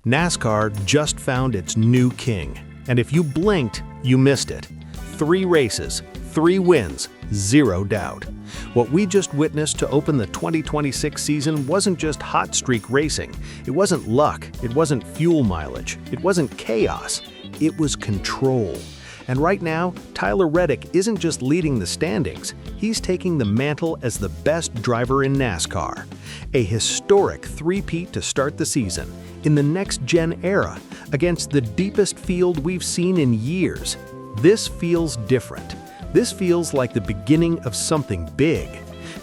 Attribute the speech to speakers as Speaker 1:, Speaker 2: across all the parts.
Speaker 1: NASCAR just found its new king, and if you blinked, you missed it. 3 races, 3 wins, 0 doubt. What we just witnessed to open the 2026 season wasn't just hot streak racing. It wasn't luck, it wasn't fuel mileage, it wasn't chaos. It was control. And right now, Tyler Reddick isn't just leading the standings, he's taking the mantle as the best driver in NASCAR. A historic three-peat to start the season, in the next-gen era, against the deepest field we've seen in years. This feels different. This feels like the beginning of something big.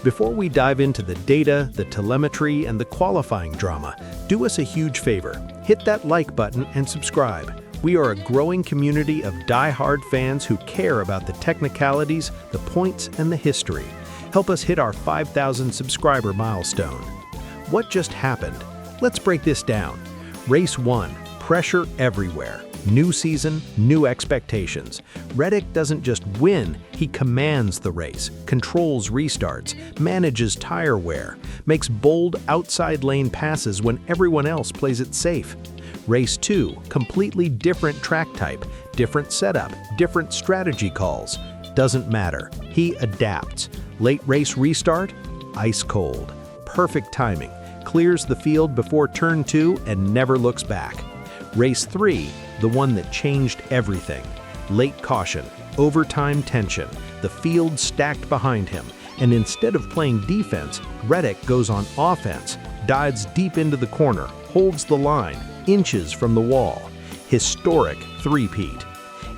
Speaker 1: Before we dive into the data, the telemetry, and the qualifying drama, do us a huge favor. Hit that like button and subscribe. We are a growing community of die-hard fans who care about the technicalities, the points, and the history. Help us hit our 5,000 subscriber milestone. What just happened? Let's break this down. Race 1, pressure everywhere. New season, new expectations. Reddick doesn't just win, he commands the race, controls restarts, manages tire wear, makes bold outside lane passes when everyone else plays it safe. Race 2, completely different track type, different setup, different strategy calls. Doesn't matter, he adapts. Late race restart, ice cold. Perfect timing, clears the field before turn 2 and never looks back. Race 3, the one that changed everything. Late caution, overtime tension, the field stacked behind him, and instead of playing defense, Reddick goes on offense, dives deep into the corner, holds the line, inches from the wall. Historic three-peat.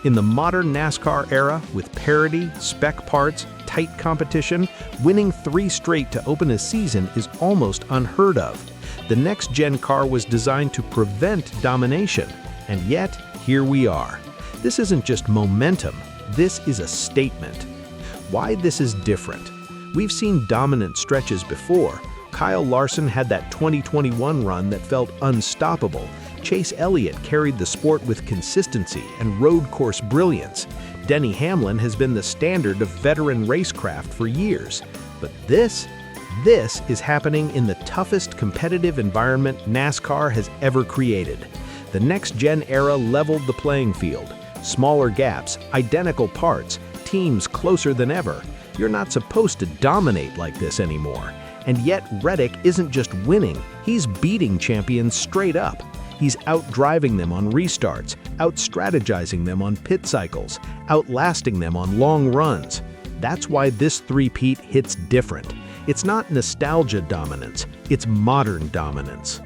Speaker 1: In the modern NASCAR era, with parity, spec parts, tight competition, winning 3 straight to open a season is almost unheard of. The next-gen car was designed to prevent domination, and yet, here we are. This isn't just momentum, this is a statement. Why this is different? We've seen dominant stretches before. Kyle Larson had that 2021 run that felt unstoppable. Chase Elliott carried the sport with consistency and road course brilliance. Denny Hamlin has been the standard of veteran racecraft for years. But this is happening in the toughest competitive environment NASCAR has ever created. The next-gen era leveled the playing field. Smaller gaps, identical parts, teams closer than ever. You're not supposed to dominate like this anymore. And yet Reddick isn't just winning, he's beating champions straight up. He's out-driving them on restarts, out-strategizing them on pit cycles, outlasting them on long runs. That's why this three-peat hits different. It's not nostalgia dominance, it's modern dominance.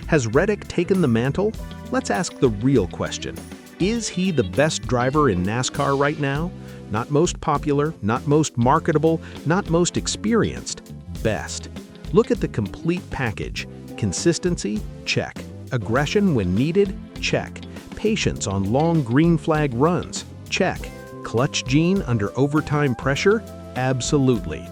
Speaker 1: Has Reddick taken the mantle? Let's ask the real question. Is he the best driver in NASCAR right now? Not most popular, not most marketable, not most experienced. Best. Look at the complete package. Consistency? Check. Aggression when needed? Check. Patience on long green flag runs? Check. Clutch gene under overtime pressure? Absolutely.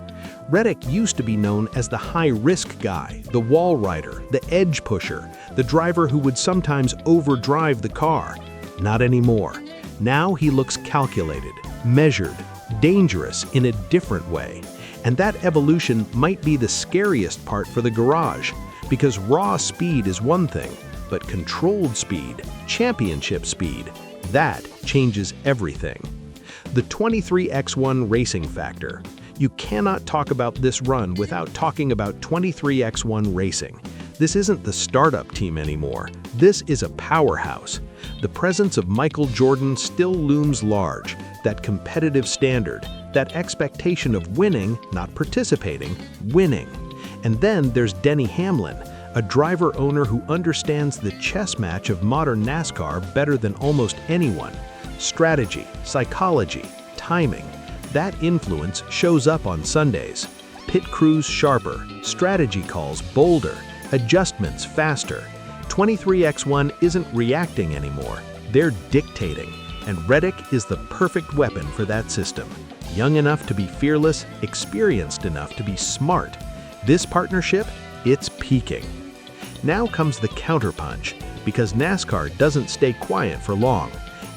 Speaker 1: Reddick used to be known as the high-risk guy, the wall rider, the edge pusher, the driver who would sometimes overdrive the car. Not anymore. Now he looks calculated, measured, dangerous in a different way. And that evolution might be the scariest part for the garage, because raw speed is one thing, but controlled speed, championship speed, that changes everything. The 23x1 racing factor. You cannot talk about this run without talking about 23x1 racing. This isn't the startup team anymore. This is a powerhouse. The presence of Michael Jordan still looms large, that competitive standard, that expectation of winning, not participating, winning. And then there's Denny Hamlin, a driver-owner who understands the chess match of modern NASCAR better than almost anyone. Strategy, psychology, timing. That influence shows up on Sundays. Pit crews sharper, strategy calls bolder, adjustments faster. 23x1 isn't reacting anymore, they're dictating. And Reddick is the perfect weapon for that system. Young enough to be fearless, experienced enough to be smart. This partnership, it's peaking. Now comes the counterpunch, because NASCAR doesn't stay quiet for long.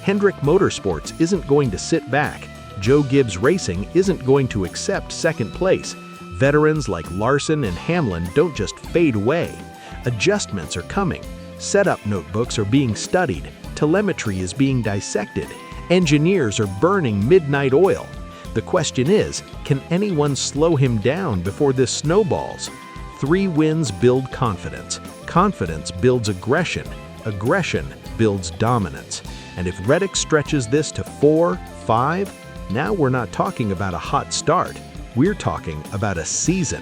Speaker 1: Hendrick Motorsports isn't going to sit back. Joe Gibbs Racing isn't going to accept second place. Veterans like Larson and Hamlin don't just fade away. Adjustments are coming. Setup notebooks are being studied, telemetry is being dissected, engineers are burning midnight oil. The question is, can anyone slow him down before this snowballs? 3 wins build confidence. Confidence builds aggression. Aggression builds dominance. And if Reddick stretches this to 4, 5, now we're not talking about a hot start. We're talking about a season.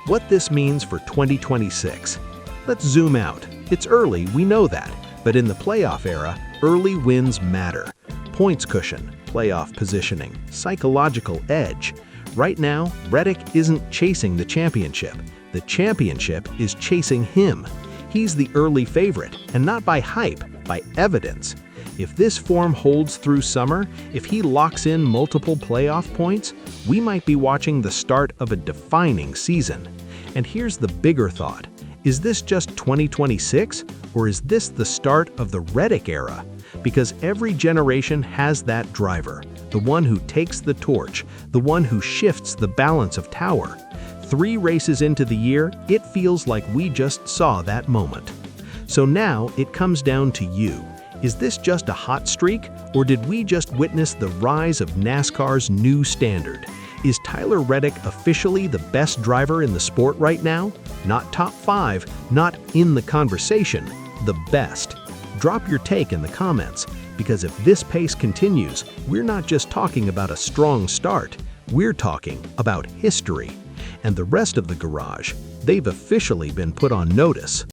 Speaker 1: What this means for 2026. Let's zoom out. It's early, we know that. But in the playoff era, early wins matter. Points cushion, playoff positioning, psychological edge. Right now, Reddick isn't chasing the championship. The championship is chasing him. He's the early favorite, and not by hype, by evidence. If this form holds through summer, if he locks in multiple playoff points, we might be watching the start of a defining season. And here's the bigger thought. Is this just 2026, or is this the start of the Reddick era? Because every generation has that driver, the one who takes the torch, the one who shifts the balance of power. 3 races into the year, it feels like we just saw that moment. So now it comes down to you. Is this just a hot streak, or did we just witness the rise of NASCAR's new standard? Is Tyler Reddick officially the best driver in the sport right now? Not top 5, not in the conversation, the best. Drop your take in the comments, because if this pace continues, we're not just talking about a strong start, we're talking about history. And the rest of the garage, they've officially been put on notice.